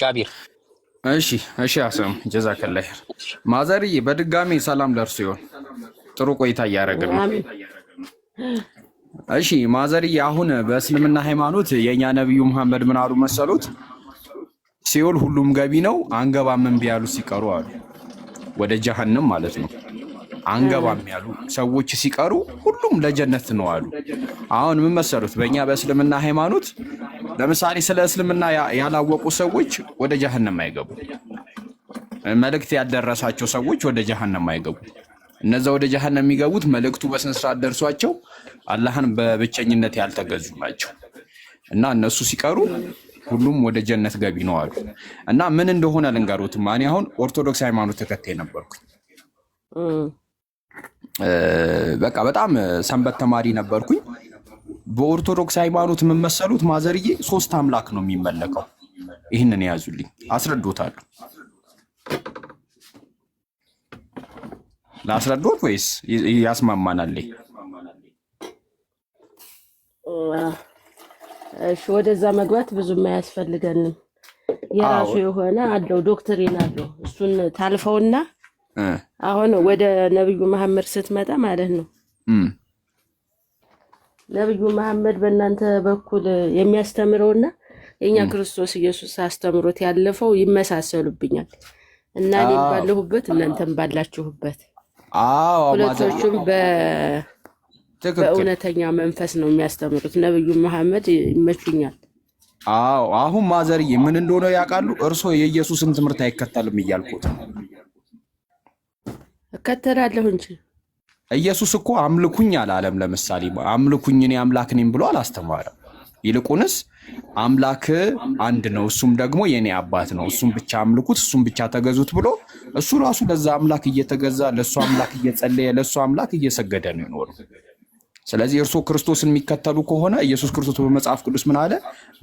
ጃቢር እሺ አሰም ጀዛከላህ ማዘርዬ በድጋሚ ሰላም ደርሶ ይሆን ጥሩ ቆይታ እያደረግን ነው። እሺ ማዘርዬ አሁን በእስልምና ሃይማኖት የኛ ነብዩ መሐመድ ምን አሉ መሰሉት? ሲኦል ሁሉም ገቢ ነው አንገባም እምቢ ያሉ ሲቀሩ አሉ። ወደ ጀሃነም ማለት ነው። አንገባም ያሉ ሰዎች ሲቀሩ ሁሉም ለጀነት ነው አሉ። አሁን ምን መሰሉት? በእኛ በእስልምና ሃይማኖት ለምሳሌ ስለ እስልምና ያላወቁ ሰዎች ወደ ጀሃነም አይገቡ። መልእክት ያደረሳቸው ሰዎች ወደ ጀሃነም አይገቡ። እነዛ ወደ ጀሃነም የሚገቡት መልእክቱ በስነ ስርዓት ደርሷቸው አላህን በብቸኝነት ያልተገዙ ናቸው። እና እነሱ ሲቀሩ ሁሉም ወደ ጀነት ገቢ ነው አሉ። እና ምን እንደሆነ ልንገሩት። ማን አሁን ኦርቶዶክስ ሃይማኖት ተከታይ ነበርኩኝ። በቃ በጣም ሰንበት ተማሪ ነበርኩኝ። በኦርቶዶክስ ሃይማኖት ምን መሰሉት ማዘርዬ? 3 አምላክ ነው የሚመለከው። ይህንን ያዙልኝ፣ አስረዶታለሁ። ላስረዶት ወይስ ያስማማናል? እሺ፣ ወደዛ መግባት ብዙም አያስፈልገንም። የራሱ የሆነ አለው ዶክትሪን አለው። እሱን ታልፈውና አሁን ወደ ነብዩ መሐመድ ስትመጣ ማለት ነው። ነብዩ መሐመድ በእናንተ በኩል የሚያስተምረውና የኛ ክርስቶስ ኢየሱስ አስተምሮት ያለፈው ይመሳሰሉብኛል እና እኔ ባለሁበት እናንተም ባላችሁበት ሁለቶቹም በእውነተኛ መንፈስ ነው የሚያስተምሩት። ነብዩ መሐመድ ይመቹኛል። አሁን ማዘርዬ ምን እንደሆነ ያውቃሉ? እርሶ የኢየሱስን ትምህርት አይከተልም እያልኩት ነው። እከተላለሁ እንጂ ኢየሱስ እኮ አምልኩኝ አላለም። ለምሳሌ አምልኩኝ እኔ አምላክ ነኝ ብሎ አላስተማረም። ይልቁንስ አምላክ አንድ ነው፣ እሱም ደግሞ የኔ አባት ነው፣ እሱም ብቻ አምልኩት፣ እሱም ብቻ ተገዙት ብሎ እሱ ራሱ ለዛ አምላክ እየተገዛ ለሱ አምላክ እየጸለየ ለሱ አምላክ እየሰገደ ነው የኖረው። ስለዚህ እርሶ ክርስቶስን የሚከተሉ ከሆነ ኢየሱስ ክርስቶስ በመጽሐፍ ቅዱስ ምን አለ?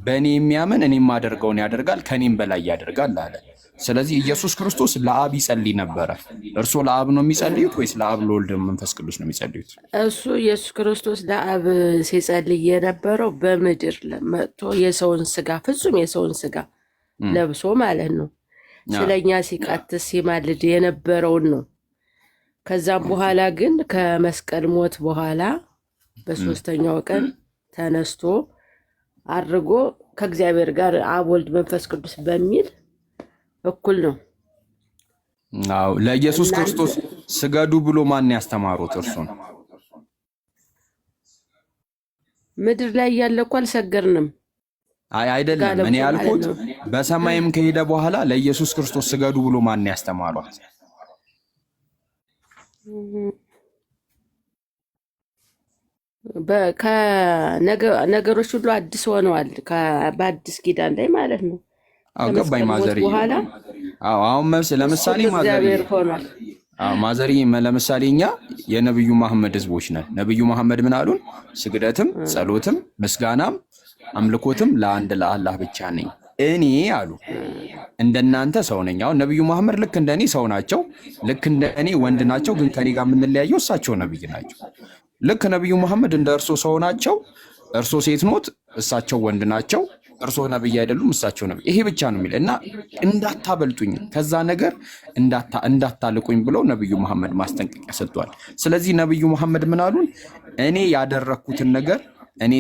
በእኔ የሚያምን እኔ የማደርገውን ያደርጋል ከኔም በላይ ያደርጋል አለ። ስለዚህ ኢየሱስ ክርስቶስ ለአብ ይጸልይ ነበረ። እርሶ ለአብ ነው የሚጸልዩት ወይስ ለአብ ለወልድ መንፈስ ቅዱስ ነው የሚጸልዩት? እሱ ኢየሱስ ክርስቶስ ለአብ ሲጸልይ የነበረው በምድር መጥቶ የሰውን ስጋ ፍጹም የሰውን ስጋ ለብሶ ማለት ነው ስለኛ ሲቃትት ሲማልድ የነበረውን ነው። ከዛም በኋላ ግን ከመስቀል ሞት በኋላ በ3ኛው ቀን ተነስቶ አድርጎ ከእግዚአብሔር ጋር አብ ወልድ መንፈስ ቅዱስ በሚል እኩል ነው። ለኢየሱስ ክርስቶስ ስገዱ ብሎ ማን ያስተማሩት? እርሱ ነው። ምድር ላይ ያለ እኮ አልሰገርንም። አይደለም እኔ ያልኩት በሰማይም ከሄደ በኋላ ለኢየሱስ ክርስቶስ ስገዱ ብሎ ማን ያስተማሯት? ነገሮች ሁሉ አዲስ ሆነዋል በአዲስ ኪዳን ላይ ማለት ነው። ገባኝ ማዘርዬ። አሁን ለምሳሌ ማዘርዬ ለምሳሌ እኛ የነብዩ መሐመድ ህዝቦች ነን። ነብዩ መሐመድ ምን አሉን? ስግደትም ጸሎትም ምስጋናም አምልኮትም ለአንድ ለአላህ ብቻ ነኝ እኔ አሉ። እንደናንተ ሰው ነኝ። አሁን ነብዩ መሐመድ ልክ እንደኔ ሰው ናቸው፣ ልክ እንደኔ ወንድ ናቸው። ግን ከኔ ጋር የምንለያየው እሳቸው ነብይ ናቸው። ልክ ነብዩ መሐመድ እንደ እርሶ ሰው ናቸው፣ እርሶ ሴት ኖት፣ እሳቸው ወንድ ናቸው። እርሶ ነብይ አይደሉም፣ እሳቸው ነብይ። ይሄ ብቻ ነው የሚል እና እንዳታበልጡኝ ከዛ ነገር እንዳታልቁኝ ብለው ነብዩ መሐመድ ማስጠንቀቂያ ሰጥቷል። ስለዚህ ነብዩ መሐመድ ምን አሉን? እኔ ያደረኩትን ነገር እኔ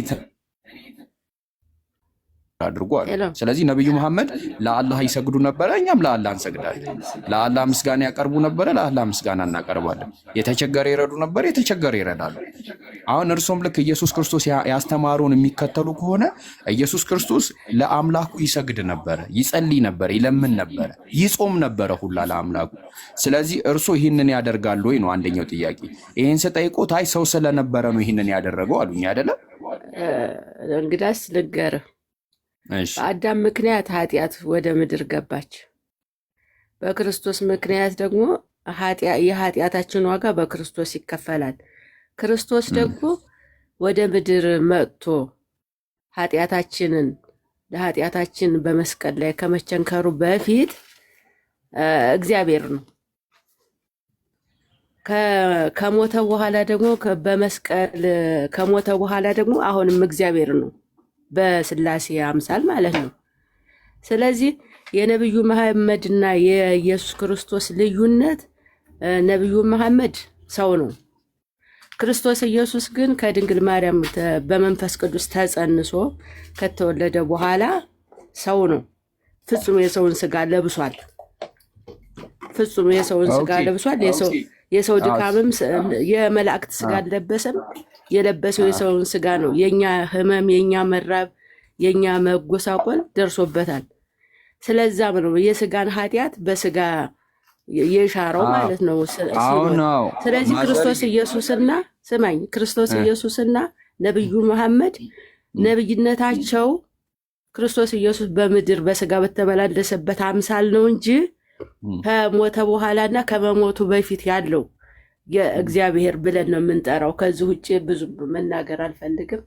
አድርጎ አሉ። ስለዚህ ነብዩ መሐመድ ለአላህ ይሰግዱ ነበረ፣ እኛም ለአላህ እንሰግዳለን። ለአላህ ምስጋና ያቀርቡ ነበረ፣ ለአላህ ምስጋና እናቀርባለን። የተቸገረ ይረዱ ነበር፣ የተቸገረ ይረዳሉ። አሁን እርሶም ልክ ኢየሱስ ክርስቶስ ያስተማሩን የሚከተሉ ከሆነ ኢየሱስ ክርስቶስ ለአምላኩ ይሰግድ ነበረ፣ ይጸልይ ነበረ፣ ይለምን ነበረ፣ ይጾም ነበረ ሁላ ለአምላኩ። ስለዚህ እርሶ ይህንን ያደርጋሉ ወይ ነው አንደኛው ጥያቄ። ይህን ስጠይቆት አይ ሰው ስለነበረ ነው ይህንን ያደረገው አሉኝ። አይደለም እንግዳስ ልንገርህ፣ በአዳም ምክንያት ኃጢአት ወደ ምድር ገባች። በክርስቶስ ምክንያት ደግሞ የኃጢአታችን ዋጋ በክርስቶስ ይከፈላል። ክርስቶስ ደግሞ ወደ ምድር መጥቶ ለኃጢአታችን በመስቀል ላይ ከመቸንከሩ በፊት እግዚአብሔር ነው። ከሞተ በኋላ ደግሞ በመስቀል ከሞተ በኋላ ደግሞ አሁንም እግዚአብሔር ነው። በስላሴ አምሳል ማለት ነው። ስለዚህ የነብዩ መሐመድና የኢየሱስ ክርስቶስ ልዩነት ነብዩ መሐመድ ሰው ነው። ክርስቶስ ኢየሱስ ግን ከድንግል ማርያም በመንፈስ ቅዱስ ተጸንሶ ከተወለደ በኋላ ሰው ነው። ፍጹም የሰውን ስጋ ለብሷል። ፍጹም የሰውን ስጋ ለብሷል። የሰው ድካምም የመላእክት ስጋ አልለበሰም። የለበሰው የሰውን ስጋ ነው። የኛ ህመም፣ የኛ መራብ፣ የኛ መጎሳቆል ደርሶበታል። ስለዛም ነው የስጋን ኃጢአት በስጋ የሻረው ማለት ነው። ስለዚህ ክርስቶስ ኢየሱስና ስማኝ፣ ክርስቶስ ኢየሱስና ነብዩ መሐመድ ነብይነታቸው ክርስቶስ ኢየሱስ በምድር በስጋ በተመላለሰበት አምሳል ነው እንጂ ከሞተ በኋላና ከመሞቱ በፊት ያለው የእግዚአብሔር ብለን ነው የምንጠራው። ከዚህ ውጭ ብዙ መናገር አልፈልግም።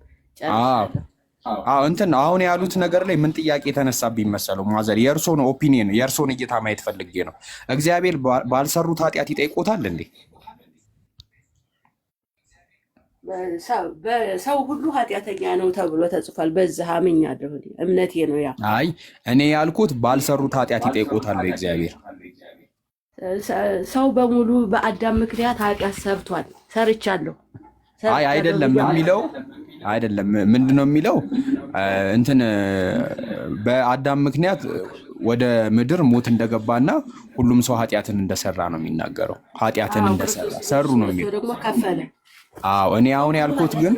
እንትን አሁን ያሉት ነገር ላይ ምን ጥያቄ የተነሳብኝ መሰለው ማዘር፣ የእርሶን ኦፒኒየን የእርሶን እይታ ማየት ፈልጌ ነው። እግዚአብሔር ባልሰሩት ኃጢአት ይጠይቆታል እንዴ? ሰው ሁሉ ኃጢአተኛ ነው ተብሎ ተጽፏል። በዚህ አምኛለሁ፣ እምነቴ ነው። ያ አይ እኔ ያልኩት ባልሰሩት ኃጢአት ይጠይቆታል እግዚአብሔር። ሰው በሙሉ በአዳም ምክንያት ኃጢአት ሰርቷል፣ ሰርቻለሁ። አይ አይደለም የሚለው አይደለም። ምንድነው የሚለው? እንትን በአዳም ምክንያት ወደ ምድር ሞት እንደገባና ሁሉም ሰው ኃጢአትን እንደሰራ ነው የሚናገረው። ኃጢአትን እንደሰራ ሰሩ ነው የሚለው ደግሞ ከፈለ። እኔ አሁን ያልኩት ግን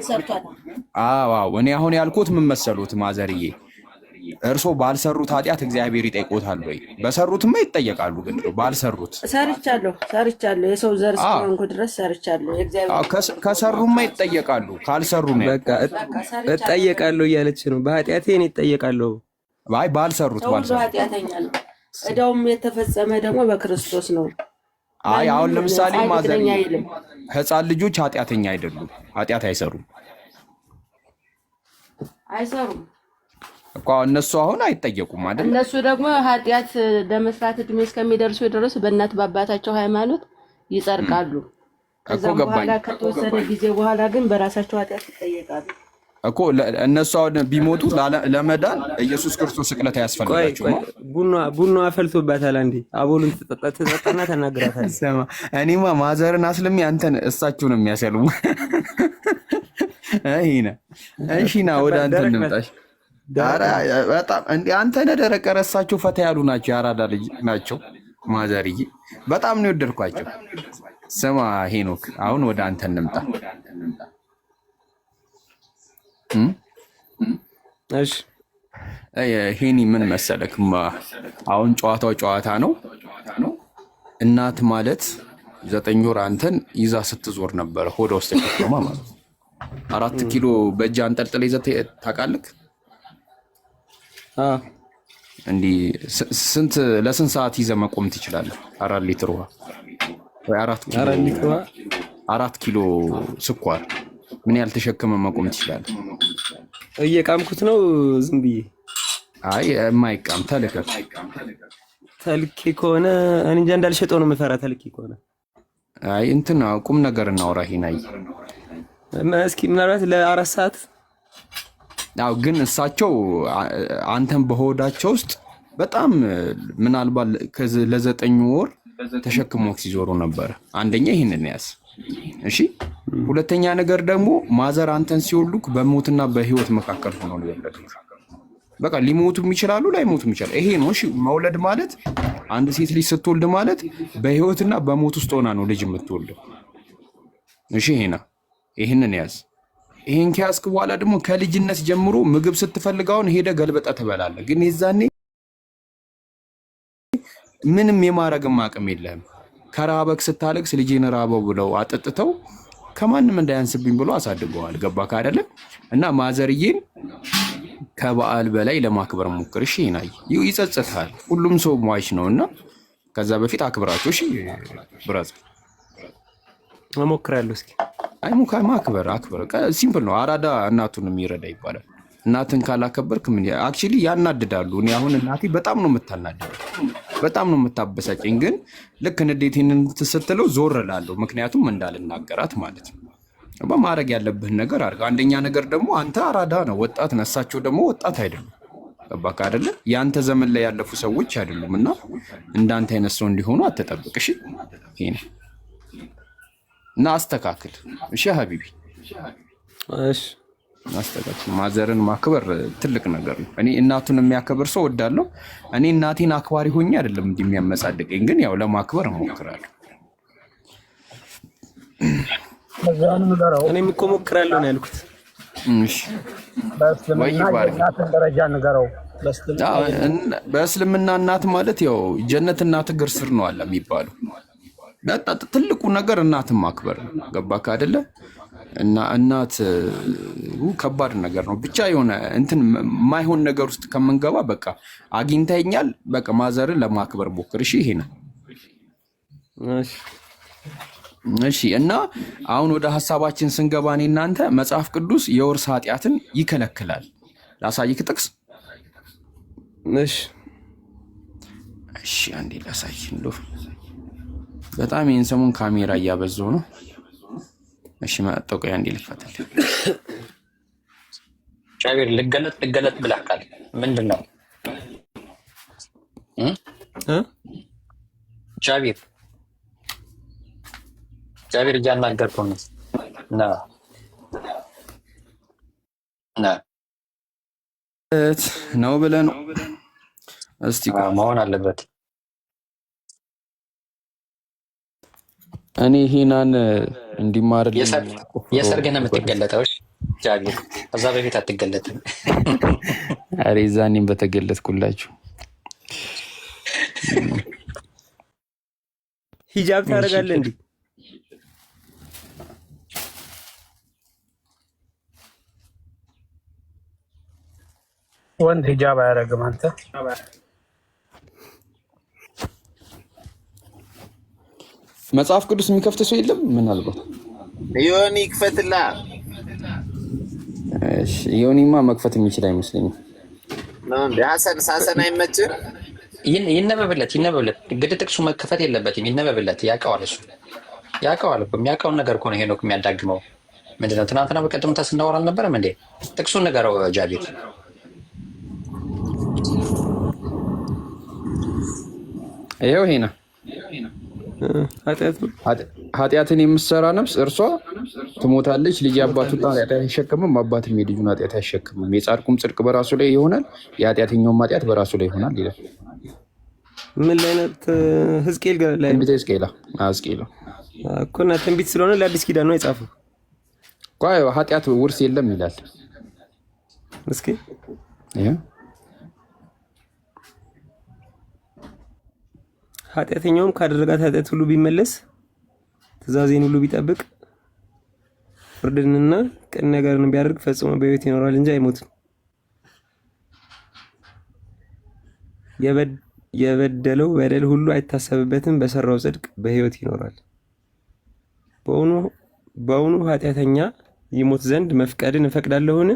እኔ አሁን ያልኩት ምን መሰሉት ማዘርዬ፣ እርሶ ባልሰሩት ኃጢአት እግዚአብሔር ይጠይቆታል ወይ? በሰሩትማ ይጠየቃሉ። ግን ባልሰሩት ሰርቻለሁ የሰው ዘር እስከሆንኩ ድረስ ሰርቻለሁ። ከሰሩማ ይጠየቃሉ። ካልሰሩ ነው በቃ እጠየቃለሁ እያለች ነው። በኃጢአቴ እኔ እጠየቃለሁ። አይ ባልሰሩት ኃጢአተኛ ነው። ዕዳውም የተፈጸመ ደግሞ በክርስቶስ ነው። አይ አሁን ለምሳሌ ማዘር ህፃን ልጆች ኃጢአተኛ አይደሉም፣ ኃጢአት አይሰሩም እኮ እነሱ አሁን አይጠየቁም አይደል? እነሱ ደግሞ ኃጢአት ለመስራት እድሜ እስከሚደርሱ ድረስ በእናት በአባታቸው ሃይማኖት ይጸድቃሉ። ከዛ በኋላ ከተወሰነ ጊዜ በኋላ ግን በራሳቸው ኃጢአት ይጠየቃሉ እኮ። እነሱ አሁን ቢሞቱ ለመዳን ኢየሱስ ክርስቶስ ስቅለት ያስፈልጋቸው ነው። ቡና አፈልቶባታል። አንዴ አቦሉን ትጠጣና ተናግራታለህ። እኔማ ማዘርን አስልሚ አንተን እሳቸውን የሚያሰልሙ እሺና ወደ አንተ እንምጣሽ። በጣም አንተ ነህ እሳቸው ፈታ ያሉ ናቸው። የአራዳ ልጅ ናቸው ማዘርዬ። በጣም ነው የወደድኳቸው። ስማ ሄኖክ፣ አሁን ወደ አንተ እንምጣ። እሺ ሄኒ ምን መሰለክ፣ አሁን ጨዋታው ጨዋታ ነው። እናት ማለት 9 ወር አንተን ይዛ ስትዞር ነበረ ሆዷ ውስጥ ተሸክማ ማለት 4 ኪሎ በእጅ አንጠልጥላ ይዘህ ታውቃለህ? እንዲህ ለስንት ሰዓት ይዘህ መቆም ትችላለህ? 4 ሊትር ውሃ ወይ 4 ኪሎ ስኳር ምን ያህል ተሸክመህ መቆም ትችላለህ? እየቃምኩት ነው ዝም ብዬ። አይ የማይቃም ተልኬ ከሆነ እኔ እንጃ እንዳልሸጠው ነው የምፈራ። ተልኬ ከሆነ አይ እንትን ቁም ነገር እናውራ። ሂናይ እስኪ ምናልባት ለ4 ሰዓት ግን እሳቸው አንተን በሆዳቸው ውስጥ በጣም ምናልባት ለ9 ወር ተሸክሞክ ሲዞሩ ነበር። አንደኛ ይሄንን ያዝ እሺ። ሁለተኛ ነገር ደግሞ ማዘር አንተን ሲወሉክ በሞትና በህይወት መካከል ሆኖ ነው የወለዱት። በቃ ሊሞቱም ይችላሉ ላይሞቱም ይችላሉ። ይሄ ነው እሺ። መውለድ ማለት አንድ ሴት ልጅ ስትወልድ ማለት በህይወትና በሞት ውስጥ ሆና ነው ልጅ የምትወልደው። እሺ ይሄንን ያዝ። ይሄን ከያዝክ በኋላ ደግሞ ከልጅነት ጀምሮ ምግብ ስትፈልጋውን ሄደ ገልበጣ ትበላለህ። ግን የዛኔ ምንም የማረግም አቅም የለህም። ከራበክ ስታለቅስ ልጄን ራበው ብለው አጠጥተው ከማንም እንዳያንስብኝ ብሎ አሳድገዋል። ገባክ አይደለም? እና ማዘርዬን ከበዓል በላይ ለማክበር ሞክር እሺ። ይጸጽታል። ሁሉም ሰው ሟች ነውና ከዛ በፊት አክብራቸው እሺ። ብራዘር እሞክራለሁ እስኪ። አይ ማክበር አክብር። ሲምፕል ነው። አራዳ እናቱን የሚረዳ ይባላል። እናትን ካላከበርክ ምን አክቹሊ ያናድዳሉ። እኔ አሁን እናቴ በጣም ነው የምታናድደው፣ በጣም ነው የምታበሳጨኝ። ግን ልክ ንዴቴን ስትለው ዞር እላለሁ፣ ምክንያቱም እንዳልናገራት ማለት ነው። በማድረግ ያለብህን ነገር አድርግ። አንደኛ ነገር ደግሞ አንተ አራዳ ነው፣ ወጣት ነህ። እሳቸው ደግሞ ወጣት አይደሉም። ገባክ አይደለ? ያንተ ዘመን ላይ ያለፉ ሰዎች አይደሉም እና እንዳንተ አይነት ሰው እንዲሆኑ አትጠብቅ። እሺ ይሄ እና አስተካክል። እሺ ሀቢቢ እሺ አስተካክል። ማዘርን ማክበር ትልቅ ነገር ነው። እኔ እናቱን የሚያከብር ሰው ወዳለሁ። እኔ እናቴን አክባሪ ሆኜ አይደለም እንዲህ የሚያመጻድቀኝ፣ ግን ያው ለማክበር እሞክራለሁ። እኔም እኮ እሞክራለሁ ነው ያልኩት። እሺ ደረጃ ንገረው። በእስልምና እናት ማለት ያው ጀነት እናት እግር ስር ነው አለ የሚባለው። በጣም ትልቁ ነገር እናትን ማክበር ነው። ገባክ አይደለ? እና እናት ከባድ ነገር ነው። ብቻ የሆነ እንትን ማይሆን ነገር ውስጥ ከምንገባ በቃ አግኝተኛል፣ በቃ ማዘርን ለማክበር ሞክር። እሺ ይሄ ነው። እሺ እና አሁን ወደ ሐሳባችን ስንገባ እኔ እናንተ መጽሐፍ ቅዱስ የውርስ ኃጢአትን ይከለክላል። ላሳይክ ጥቅስ። እሺ አንዴ ላሳይ። እንደው በጣም ይሄን ሰሞን ካሜራ እያበዛው ነው። እሺ ማጠቆ አንዴ ልፈታል። ሻቢር ልገለጥ ብላካል። ምንድነው ሻቢር እያናገርከው ነው ብለህ ነው? እስቲ መሆን አለበት። እኔ ሄናን እንዲማር የሰርግ ነው የምትገለጠው። ሻቢር ከዛ በፊት አትገለጥም። አሬ ዛኔም በተገለጥኩላችሁ። ሂጃብ ታደርጋለህ እንዴ? ወንድ ሂጃብ አያደርግም። አንተ መጽሐፍ ቅዱስ የሚከፍት ሰው የለም? ምናልባት ዮኒ ክፈትላ። እሺ ዮኒማ መክፈት የሚችል አይመስለኝም። ሀሰን አይመችም? ይነበብለት። ግድ ጥቅሱ መከፈት የለበትም። ይነበብለት። ያውቀዋል፣ እሱ ያውቀዋል እኮ። የሚያውቀውን ነገር እኮ ነው ሄኖክ የሚያዳግመው። ምንድነው ትናንትና በቀደምታ ስናወራ አልነበረም እንዴ? ጥቅሱን ንገረው ጃቢር። ይኸው ሄና ኃጢአትን የምትሰራ ነፍስ እርሷ ትሞታለች። ልጅ አባቱን ኃጢአት አይሸከምም፣ አባትም የልጁን ኃጢአት አይሸከምም። የጻድቁም ጽድቅ በራሱ ላይ ይሆናል፣ የኃጢአተኛውም ኃጢአት በራሱ ላይ ይሆናል ይላል። ምን ላይ ነው? ሕዝቅኤል ላይ ትንቢተ ሕዝቅኤል እኮ እና ትንቢት ስለሆነ ለአዲስ ኪዳን ነው የጻፈው። ኃጢአት ውርስ የለም ይላል። እስኪ ኃጢአተኛውም ካደረጋት ኃጢአት ሁሉ ቢመለስ ትእዛዜን ሁሉ ቢጠብቅ ፍርድንና ቅን ነገርን ቢያደርግ ፈጽሞ በሕይወት ይኖራል እንጂ አይሞትም። የበደለው በደል ሁሉ አይታሰብበትም፣ በሰራው ጽድቅ በሕይወት ይኖራል። በእውኑ ኃጢአተኛ ይሞት ዘንድ መፍቀድን እፈቅዳለሁን?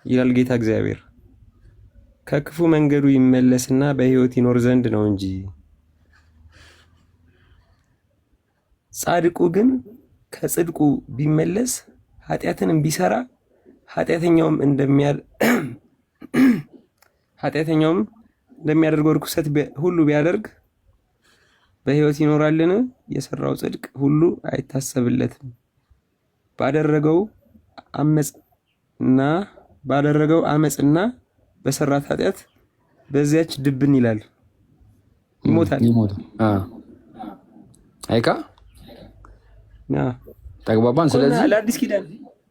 ይላል ጌታ እግዚአብሔር። ከክፉ መንገዱ ይመለስና በሕይወት ይኖር ዘንድ ነው እንጂ። ጻድቁ ግን ከጽድቁ ቢመለስ ኃጢአትንም ቢሰራ ኃጢአተኛውም እንደሚያደርገው ርኩሰት ሁሉ ቢያደርግ በሕይወት ይኖራልን? የሰራው ጽድቅ ሁሉ አይታሰብለትም። ባደረገው አመፅና በሰራት ኃጢአት በዚያች ድብን ይላል፣ ይሞታል። አይካ ተግባባን። ስለዚህ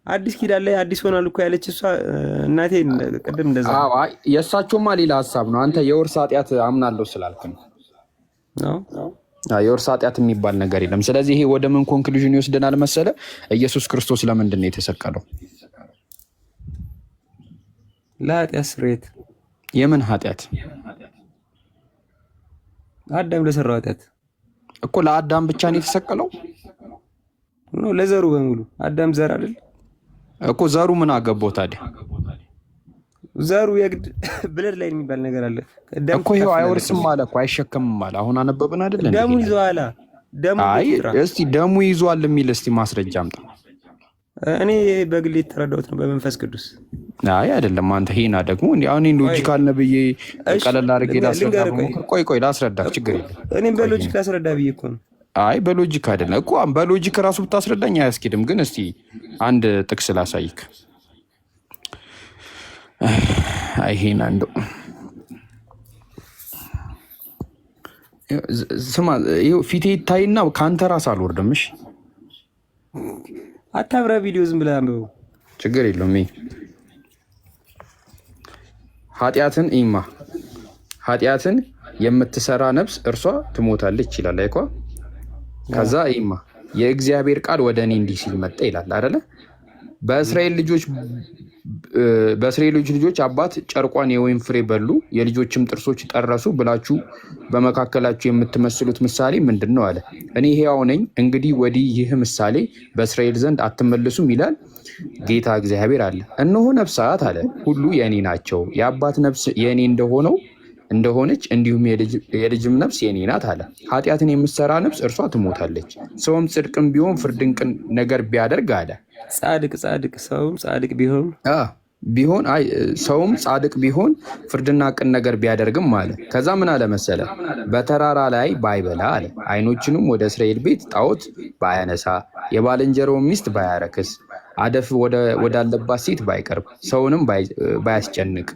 አዲስ ኪዳን ላይ አዲስ ሆናል እኮ ያለች እሷ እናቴ ቅድም እንደዛ። የእሳቸውማ ሌላ ሀሳብ ነው። አንተ የውርስ ኃጢአት አምናለሁ ስላልክ ነው። የውርስ ኃጢአት የሚባል ነገር የለም። ስለዚህ ይሄ ወደ ምን ኮንክሉዥን ይወስደናል መሰለ? ኢየሱስ ክርስቶስ ለምንድን ነው የተሰቀለው? ለኃጢአት ስርየት። የምን ኃጢአት? አዳም ለሰራው ኃጢአት እኮ። ለአዳም ብቻ ነው የተሰቀለው? ለዘሩ በሙሉ። አዳም ዘር አይደል እኮ። ዘሩ ምን አገባው ታዲያ? ዘሩ የግድ ብለድ ላይ የሚባል ነገር አለ እኮ። ይሄው አይወርስም አለ እኮ፣ አይሸከምም አለ። አሁን አነበብን አይደል? ደሙን ይዟል። እስቲ ደሙ ይዟል የሚል እስቲ ማስረጃ አምጣ። እኔ በግሌ የተረዳሁት ነው በመንፈስ ቅዱስ። አይ አይደለም። አንተ ሄና ደግሞ እንዴ አሁን ሎጂካል ነብዬ ቀለል አድርጌ ላስረዳ ሞክር። ቆይ ላስረዳ፣ ችግር የለም። እኔም በሎጂክ ላስረዳ ብዬ እኮ ነው። አይ በሎጂክ አይደለም እኮ በሎጂክ ራሱ ብታስረዳኝ አያስኬድም። ግን እስቲ አንድ ጥቅስ ላሳይክ። አይ ሄና እንደው ስማ፣ ይኸው ፊቴ ይታይና ከአንተ ራስ አልወርድም። እሺ አታብራ፣ ቪዲዮ ዝም ብለህ አንብበው፣ ችግር የለውም። ኃጢአትን ኢማ ኃጢአትን የምትሰራ ነፍስ እርሷ ትሞታለች ይላል አይኳ። ከዛ ኢማ የእግዚአብሔር ቃል ወደ እኔ እንዲህ ሲል መጣ ይላል አይደለ? በእስራኤል ልጆች አባት ጨርቋን የወይን ፍሬ በሉ፣ የልጆችም ጥርሶች ጠረሱ ብላችሁ በመካከላችሁ የምትመስሉት ምሳሌ ምንድን ነው አለ። እኔ ሕያው ነኝ፣ እንግዲህ ወዲህ ይህ ምሳሌ በእስራኤል ዘንድ አትመልሱም ይላል ጌታ እግዚአብሔር አለ። እነሆ ነፍሳት አለ ሁሉ የእኔ ናቸው፣ የአባት ነፍስ የእኔ እንደሆነች እንዲሁም የልጅም ነፍስ የእኔ ናት አለ። ኃጢአትን የምትሰራ ነፍስ እርሷ ትሞታለች። ሰውም ጽድቅም ቢሆን ፍርድን ቅን ነገር ቢያደርግ አለ ሰውም ጻድቅ ቢሆን ፍርድና ቅን ነገር ቢያደርግም አለ። ከዛ ምን አለ መሰለ? በተራራ ላይ ባይበላ አለ፣ ዓይኖችንም ወደ እስራኤል ቤት ጣዖት ባያነሳ፣ የባልንጀራውን ሚስት ባያረክስ፣ አደፍ ወዳለባት ሴት ባይቀርብ፣ ሰውንም ባያስጨንቅ፣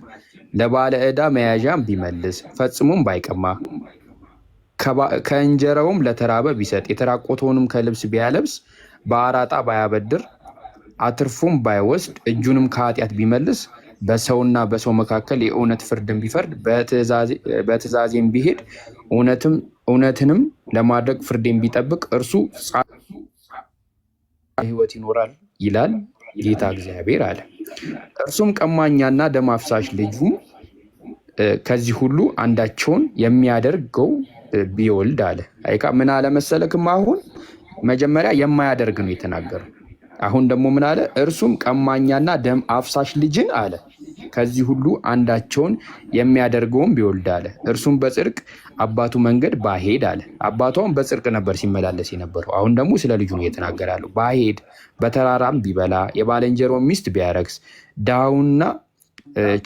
ለባለ ዕዳ መያዣም ቢመልስ፣ ፈጽሞም ባይቀማ፣ ከእንጀራውም ለተራበ ቢሰጥ፣ የተራቆተውንም ከልብስ ቢያለብስ፣ በአራጣ ባያበድር፣ አትርፎም ባይወስድ፣ እጁንም ከኃጢአት ቢመልስ፣ በሰውና በሰው መካከል የእውነት ፍርድን ቢፈርድ፣ በትእዛዜም ቢሄድ፣ እውነትንም ለማድረግ ፍርዴን ቢጠብቅ፣ እርሱ ሕይወት ይኖራል ይላል ጌታ እግዚአብሔር አለ። እርሱም ቀማኛና ደም አፍሳሽ ልጁም ከዚህ ሁሉ አንዳቸውን የሚያደርገው ቢወልድ አለ። አይካ ምን አለ መሰለክም? አሁን መጀመሪያ የማያደርግ ነው የተናገረው። አሁን ደግሞ ምን አለ? እርሱም ቀማኛና ደም አፍሳሽ ልጅን አለ ከዚህ ሁሉ አንዳቸውን የሚያደርገውን ቢወልድ አለ። እርሱም በጽድቅ አባቱ መንገድ ባሄድ አለ። አባቷም በጽድቅ ነበር ሲመላለስ የነበረው። አሁን ደግሞ ስለ ልጁ ነው እየተናገረ ያለው። ባሄድ፣ በተራራም ቢበላ፣ የባልንጀራውን ሚስት ቢያረክስ፣ ድሃውንና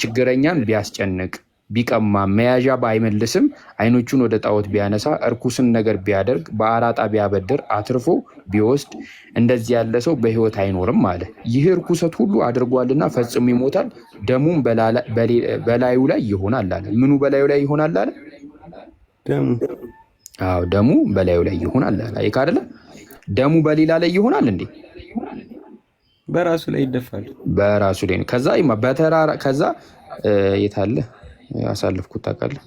ችግረኛን ቢያስጨንቅ፣ ቢቀማ፣ መያዣ ባይመልስም፣ ዓይኖቹን ወደ ጣዖት ቢያነሳ፣ እርኩስን ነገር ቢያደርግ፣ በአራጣ ቢያበድር፣ አትርፎ ቢወስድ፣ እንደዚህ ያለ ሰው በሕይወት አይኖርም አለ። ይህ እርኩሰት ሁሉ አድርጓልና ፈጽሞ ይሞታል፣ ደሙም በላዩ ላይ ይሆናል አለ። ምኑ በላዩ ላይ ይሆናል አለ? ደሙ በላዩ ላይ ይሆናል አለ። አይካ አይደለ? ደሙ በሌላ ላይ ይሆናል እንዴ? በራሱ ላይ ይደፋል። በራሱ ላይ ነው። ከዛ በተራራ ከዛ የታለ አሳልፍኩት ታውቃለህ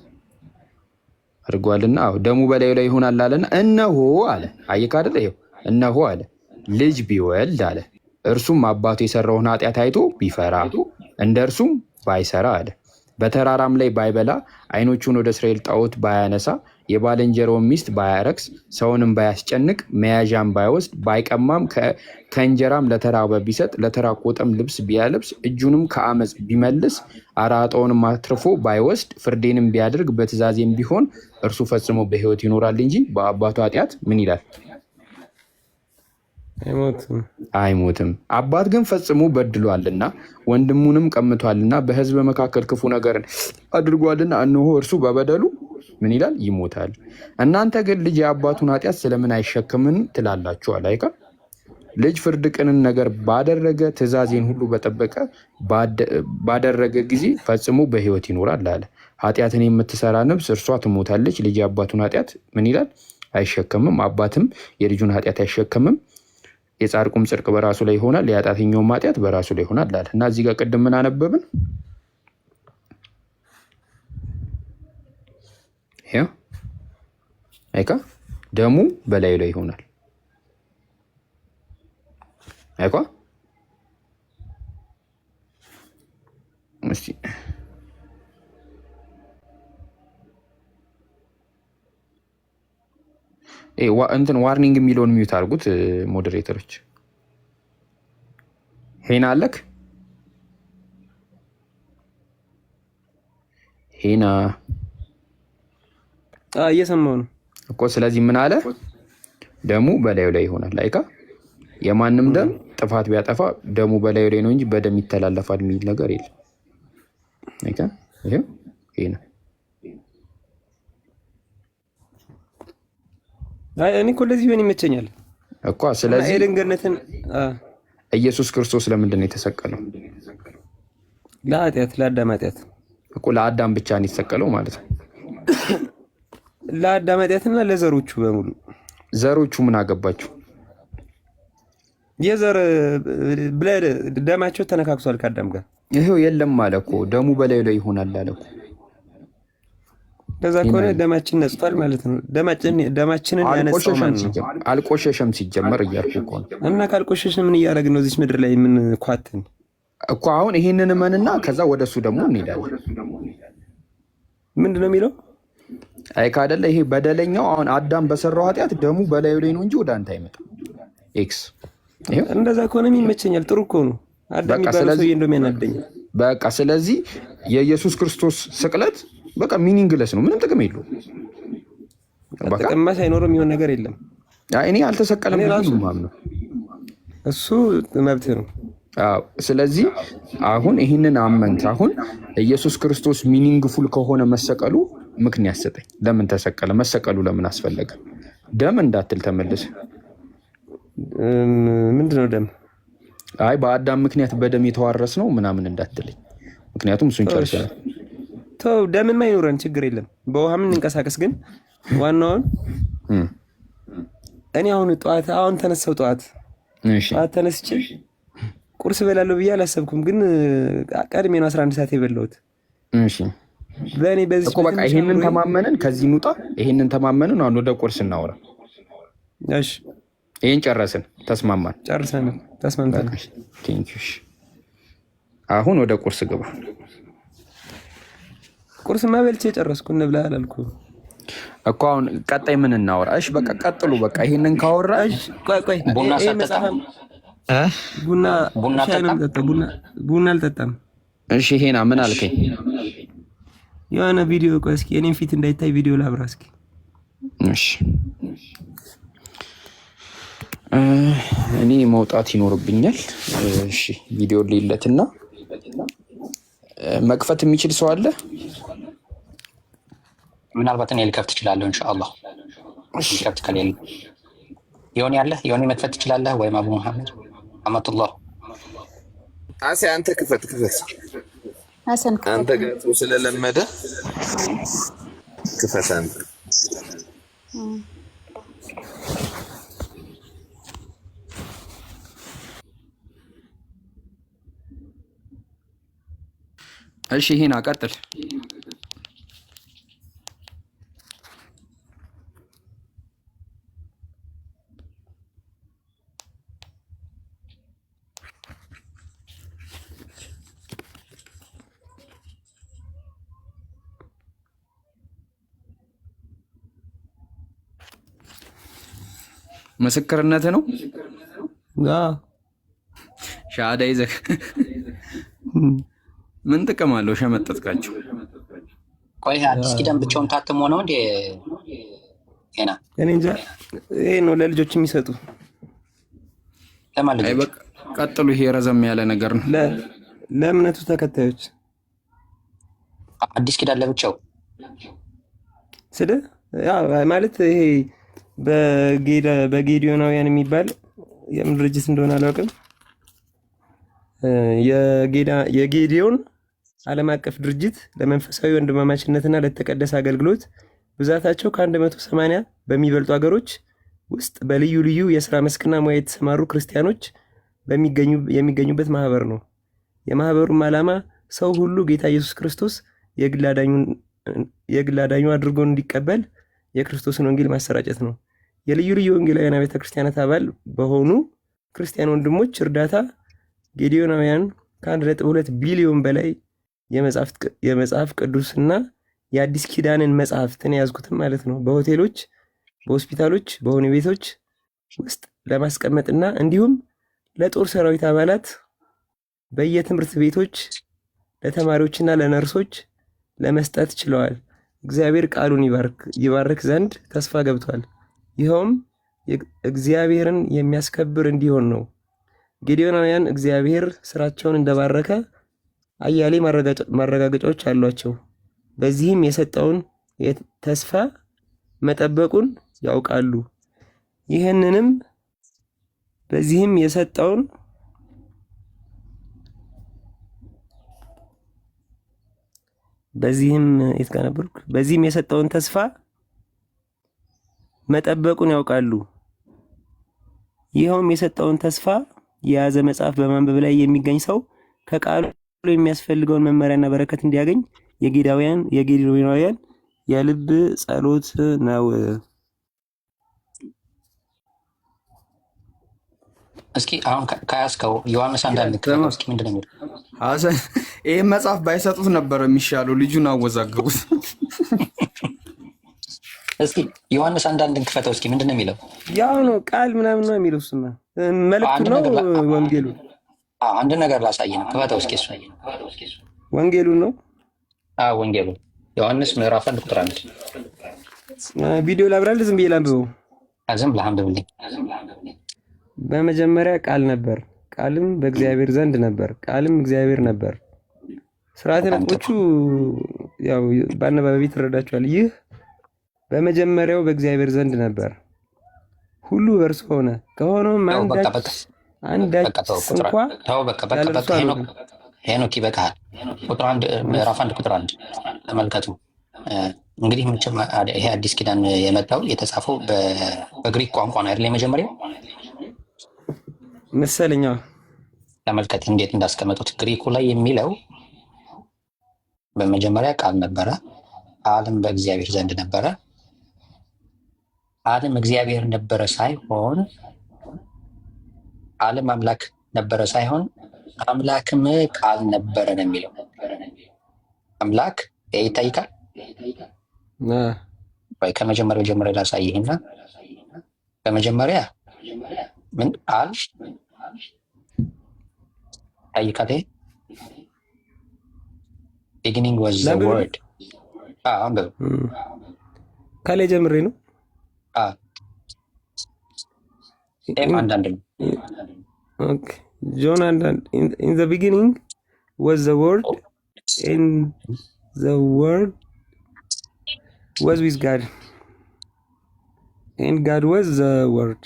አድርጓልና ደሙ በላዩ ላይ ይሆናል አለና እነሆ አለ። አይካ አይደለ? ይኸው እነሆ አለ ልጅ ቢወልድ አለ። እርሱም አባቱ የሰራውን ኃጢአት አይቶ ቢፈራ እንደ እርሱም ባይሰራ አለ። በተራራም ላይ ባይበላ፣ ዓይኖቹን ወደ እስራኤል ጣዖት ባያነሳ፣ የባልንጀራውን ሚስት ባያረክስ፣ ሰውንም ባያስጨንቅ፣ መያዣም ባይወስድ፣ ባይቀማም፣ ከእንጀራም ለተራበ ቢሰጥ፣ ለተራቆጠም ልብስ ቢያለብስ፣ እጁንም ከአመፅ ቢመልስ፣ አራጣውንም አትርፎ ባይወስድ፣ ፍርዴንም ቢያደርግ፣ በትእዛዜም ቢሆን፣ እርሱ ፈጽሞ በሕይወት ይኖራል እንጂ በአባቱ ኃጢአት ምን ይላል? አይሞትም። አባት ግን ፈጽሞ በድሏልና ወንድሙንም ቀምቷልና በሕዝብ መካከል ክፉ ነገርን አድርጓልና እነሆ እርሱ በበደሉ ምን ይላል? ይሞታል። እናንተ ግን ልጅ የአባቱን ኃጢአት ስለምን አይሸክምን ትላላችሁ? አላይካ ልጅ ፍርድ ቅንን ነገር ባደረገ ትእዛዜን ሁሉ በጠበቀ ባደረገ ጊዜ ፈጽሞ በሕይወት ይኖራል አለ። ኃጢአትን የምትሰራ ነፍስ እርሷ ትሞታለች። ልጅ የአባቱን ኃጢአት ምን ይላል? አይሸከምም። አባትም የልጁን ኃጢአት አይሸከምም። የጻድቁም ጽድቅ በራሱ ላይ ይሆናል፣ የኃጢአተኛውም ኃጢአት በራሱ ላይ ይሆናል አለ። እና እዚህ ጋር ቅድም ምን አነበብን? አይካ ደሙ በላዩ ላይ ይሆናል። አይካ እስቲ እንትን ዋርኒንግ የሚለውን ሚዩት አድርጉት ሞዴሬተሮች። ሄና አለክ? ሄና እየሰማሁ ነው እኮ። ስለዚህ ምን አለ? ደሙ በላዩ ላይ ይሆናል። አይካ የማንም ደም ጥፋት ቢያጠፋ ደሙ በላዩ ላይ ነው እንጂ በደም ይተላለፋል የሚል ነገር የለም። ይሄ ነው። እኔ እኮ እንደዚህ ቢሆን ይመቸኛል እኮ። ስለዚህ ገነትን ኢየሱስ ክርስቶስ ለምንድን ነው የተሰቀለው? ለአዳም ኃጢአት እኮ። ለአዳም ብቻ ነው የተሰቀለው ማለት ነው? ለአዳም ኃጢአትና ለዘሮቹ በሙሉ። ዘሮቹ ምን አገባቸው? የዘር ደማቸው ተነካክሷል ከአዳም ጋር። ይሄው የለም አለ እኮ ደሙ በላዩ ላይ ይሆናል አለ እኮ። ከዛ ከሆነ ደማችን ነጽቷል ማለት ነው። ደማችንን ያነጻው ማለት ነው። አልቆሸሸም ሲጀመር እያልኩ እኮ ነው። እና ካልቆሸሸ ምን እያደረግን ነው እዚህ ምድር ላይ ምን ኳትን እኮ። አሁን ይሄንን መንና ከዛ ወደሱ ደግሞ እንሄዳለን። ምንድነው የሚለው? አይ ካደለ ይሄ በደለኛው አሁን አዳም በሰራው ኃጢአት ደሙ በላዩ ላይ ነው እንጂ ወደ አንተ አይመጣም። ኤክስ እንደዛ ከሆነ ይመቸኛል። ጥሩ እኮ ነው። አዳም የሚባለው ሰውዬ እንደውም ያናደኛል። በቃ ስለዚህ የኢየሱስ ክርስቶስ ስቅለት በቃ ሚኒንግለስ ነው፣ ምንም ጥቅም የለውም። ጥቅምማ ሳይኖረው የሚሆን ነገር የለም። እኔ አልተሰቀለም ነው እሱ መብት ነው። ስለዚህ አሁን ይህንን አመንክ። አሁን ኢየሱስ ክርስቶስ ሚኒንግፉል ከሆነ መሰቀሉ ምክንያት ሰጠኝ። ለምን ተሰቀለ? መሰቀሉ ለምን አስፈለገ? ደም እንዳትል ተመልሰ። ምንድነው ደም? አይ በአዳም ምክንያት በደም የተዋረስ ነው ምናምን እንዳትልኝ። ምክንያቱም እሱን ጨርሰናል። ተው ደምማ ይኖረን ችግር የለም። በውሃ ምን እንቀሳቀስ። ግን ዋናውን እኔ አሁን ተነሳው ጠዋት ተነስቼ ቁርስ በላለሁ ብዬ አላሰብኩም። ግን ቀድሜ ነው 11 ሰዓት የበላሁት። እሺ ለኔ በዚህ እኮ በቃ ይሄንን ተማመንን። ከዚህ እንውጣ። ይሄንን ተማመንን። አሁን ወደ ቁርስ እናወራ። እሺ ይሄን ጨረስን። ተስማማን? ጨርሰናል። ተስማምተናል። ቴንኪው። አሁን ወደ ቁርስ ግባ። ቁርስማ በልቼ ጨረስኩ። እንብላ አላልኩም እኮ። አሁን ቀጣይ ምን እናወራ? እሺ በቃ ቀጥሉ። በቃ ይሄንን ካወራ ቆይ ቡና አልጠጣም። ቡና አልጠጣም። እሺ ይሄና ምን አልከኝ? የሆነ ቪዲዮ ቆይ እስኪ እኔም ፊት እንዳይታይ ቪዲዮ ላብራ እስኪ። እሺ እኔ መውጣት ይኖርብኛል። እሺ ቪዲዮ ልይለትና መክፈት የሚችል ሰው አለ? ምናልባት እኔ ልከፍት እችላለሁ ኢንሻአላህ። ልከፍት ከሌለ ዮኒ መክፈት ትችላለህ ወይም አቡ መሐመድ አመቱላህ። አንተ ክፈት። አንተ ጋር ስለለመደ ክፈት አንተ። እሺ ይሄን አቀጥል። ምስክርነት ነው። ሻሃዳ ይዘህ ምን ጥቅም አለው? ሸመጠጥካቸው። ቆይ አዲስ ኪዳን ብቻውን ታትሞ ነው እንዴ? ሄና እኔ እንጃ። ይሄ ነው ለልጆች የሚሰጡ ለማለት ነው። በቃ ቀጥሉ። ይሄ ረዘም ያለ ነገር ነው ለእምነቱ ተከታዮች። አዲስ ኪዳን ለብቻው ማለት ይሄ በጌዲዮናውያን የሚባል የምን ድርጅት እንደሆነ አላውቅም። የጌዲዮን ዓለም አቀፍ ድርጅት ለመንፈሳዊ ወንድማማችነትና ለተቀደሰ አገልግሎት ብዛታቸው ከ180 በሚበልጡ ሀገሮች ውስጥ በልዩ ልዩ የሥራ መስክና ሙያ የተሰማሩ ክርስቲያኖች የሚገኙበት ማህበር ነው። የማህበሩም ዓላማ ሰው ሁሉ ጌታ ኢየሱስ ክርስቶስ የግል አዳኙ አድርጎ እንዲቀበል የክርስቶስን ወንጌል ማሰራጨት ነው። የልዩ ልዩ ወንጌላውያን ቤተ ክርስቲያናት አባል በሆኑ ክርስቲያን ወንድሞች እርዳታ ጌዲዮናውያን ከ1.2 ቢሊዮን በላይ የመጽሐፍ ቅዱስና የአዲስ ኪዳንን መጽሐፍትን የያዝኩትም ማለት ነው በሆቴሎች፣ በሆስፒታሎች፣ በሆነ ቤቶች ውስጥ ለማስቀመጥና እንዲሁም ለጦር ሰራዊት አባላት በየትምህርት ቤቶች ለተማሪዎችና ለነርሶች ለመስጠት ችለዋል። እግዚአብሔር ቃሉን ይባርክ ዘንድ ተስፋ ገብቷል። ይኸውም እግዚአብሔርን የሚያስከብር እንዲሆን ነው። ጌዲዮናውያን እግዚአብሔር ስራቸውን እንደባረከ አያሌ ማረጋገጫዎች አሏቸው። በዚህም የሰጠውን ተስፋ መጠበቁን ያውቃሉ። በዚህም የሰጠውን ተስፋ መጠበቁን ያውቃሉ። ይኸውም የሰጠውን ተስፋ የያዘ መጽሐፍ በማንበብ ላይ የሚገኝ ሰው ከቃሉ የሚያስፈልገውን መመሪያና በረከት እንዲያገኝ የጌዲዮናውያን የልብ ጸሎት ነው። እስኪ አሁን ከያዝከው ዮሐንስ 1:1 እስኪ ምንድን ነው የሚለው? ሐሰን ይሄን መጽሐፍ ባይሰጡት ነበር የሚሻለው። ልጁን አወዛገቡት። እስኪ ዮሐንስ 1:1 ክፈተው እስኪ ምንድን ነው የሚለው? ያው ነው ቃል ምናምን ነው የሚለው። እሱማ መልእክቱ ነው ወንጌሉ። አንድ ነገር ላሳይ ነው። ክፈተው እስኪ እሱ ወንጌሉ ነው። ወንጌሉ ዮሐንስ ምዕራፍ 1 ቁጥር 1 ቪዲዮ ላብራልህ። ዝም ብዬ ላንብበው። ዝም ብለህ አንብብልኝ። በመጀመሪያ ቃል ነበር፣ ቃልም በእግዚአብሔር ዘንድ ነበር፣ ቃልም እግዚአብሔር ነበር። ስርዓተ ነጥቦቹ ያው በአነባቢ ትረዳቸዋል። ይህ በመጀመሪያው በእግዚአብሔር ዘንድ ነበር፣ ሁሉ በእርሱ ሆነ፣ ከሆነውም አንዳች እንኳ ሄኖክ ይበቃሃል። ቁጥር 1 ምዕራፍ 1 ቁጥር 1 ተመልከቱ። እንግዲህ ይሄ አዲስ ኪዳን የመጣው የተጻፈው በግሪክ ቋንቋ ነው አይደል? የመጀመሪያው መሰለኛ። ተመልከት እንዴት እንዳስቀመጡት። ግሪኩ ላይ የሚለው በመጀመሪያ ቃል ነበረ፣ ቃልም በእግዚአብሔር ዘንድ ነበረ፣ ቃልም እግዚአብሔር ነበረ ሳይሆን ቃልም አምላክ ነበረ ሳይሆን አምላክም ቃል ነበረ ነው የሚለው። አምላክ ይታይካል ወይ? ከመጀመሪያው ጀምረ ላሳይህና በመጀመሪያ ምን ቃል ታይካቴ beginning was the word አንበብ ከላይ ጀምሬ ነው። አንዳንድ ነው። ኦኬ ጆን in the beginning was the word and the word was with God and God was the word።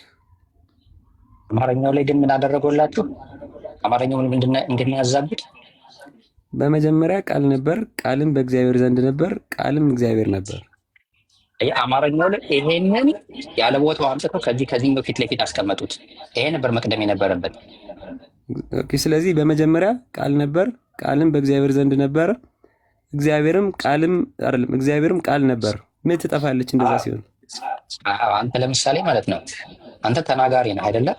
አማርኛው ላይ ግን ምን አደረገላችሁ? አማርኛው ምንድን ያዛቡት? በመጀመሪያ ቃል ነበር፣ ቃልም በእግዚአብሔር ዘንድ ነበር፣ ቃልም እግዚአብሔር ነበር። አማርኛው ላይ ይሄንን ያለ ቦታው አምጥተው ከዚህ ፊት ለፊት አስቀመጡት። ይሄ ነበር መቅደም የነበረበት። ኦኬ ስለዚህ በመጀመሪያ ቃል ነበር፣ ቃልም በእግዚአብሔር ዘንድ ነበር፣ እግዚአብሔርም ቃል ነበር። ምን ትጠፋለች እንደዛ ሲሆን? አንተ ለምሳሌ ማለት ነው አንተ ተናጋሪ ነህ አይደለ?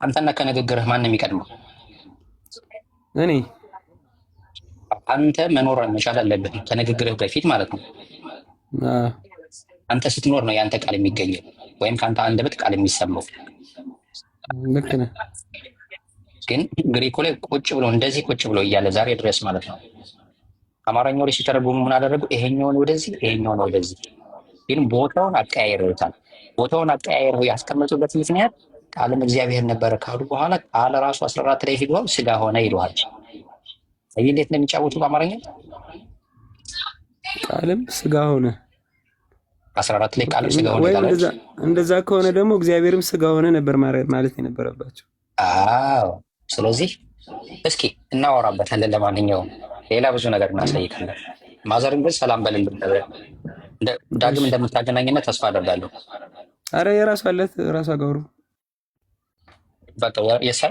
አንተና ከንግግርህ ማን ነው የሚቀድመው? እኔ። አንተ መኖር መቻል አለብህ ከንግግርህ በፊት ማለት ነው። አንተ ስትኖር ነው ያንተ ቃል የሚገኘው ወይም ከአንተ አንደበት ቃል የሚሰማው። ልክ ነህ። ግን ግሪኮ ላይ ቁጭ ብሎ እያለ ዛሬ ድረስ ማለት ነው አማርኛው ላይ ሲተረጉሙ ምን አደረጉ? ይሄኛውን ወደዚህ፣ ይሄኛውን ወደዚህ። ግን ቦታውን አቀያይረውታል። ቦታውን አቀያይረው ያስቀመጡበት ምክንያት ቃልም እግዚአብሔር ነበረ ካሉ በኋላ ቃል ራሱ 14 ላይ ፊግባው ስጋ ሆነ ይለዋል። አይ እንዴት ነው የሚጫወቱ በአማርኛ? ቃልም ስጋ ሆነ 14 ላይ ቃልም ስጋ ሆነ ይላል። እንደዛ ከሆነ ደግሞ እግዚአብሔርም ስጋ ሆነ ነበር ማለት የነበረባቸው። ስለዚህ እስኪ እናወራበታለን። ለማንኛውም ሌላ ብዙ ነገር እናሳይካለን። ማዘርን ግን ሰላም በልልም ዳግም እንደምታገናኝነት ተስፋ አደርጋለሁ። አረ የራሱ አለት ራሱ አጋሩ በቃ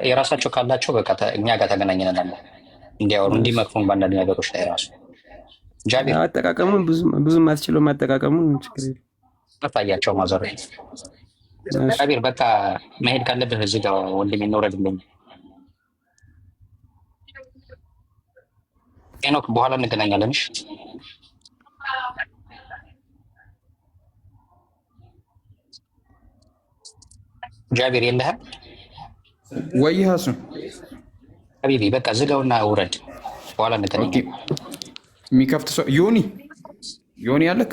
የራሳቸው ካላቸው በቃ እኛ ጋር ተገናኝነናል። እንዲያወሩ እንዲመክሩን በአንዳንድ ነገሮች ላይ ራሱ ጃቢር አጠቃቀሙን ብዙም አትችለው ማጠቃቀሙን ችግር የለም። ታያቸው ማዘር ጃቢር በቃ መሄድ ካለብህ እዚህ ጋር ወንድሜ እንውረድልኝ። ሄኖክ በኋላ እንገናኛለን። እሺ ጃቢር የለህም ወይ? ሀሱ ሀቢቢ በቃ ዝጋውና ውረድ። በኋላ እንገናኛለን። የሚከፍት ሰው ዮኒ አለክ?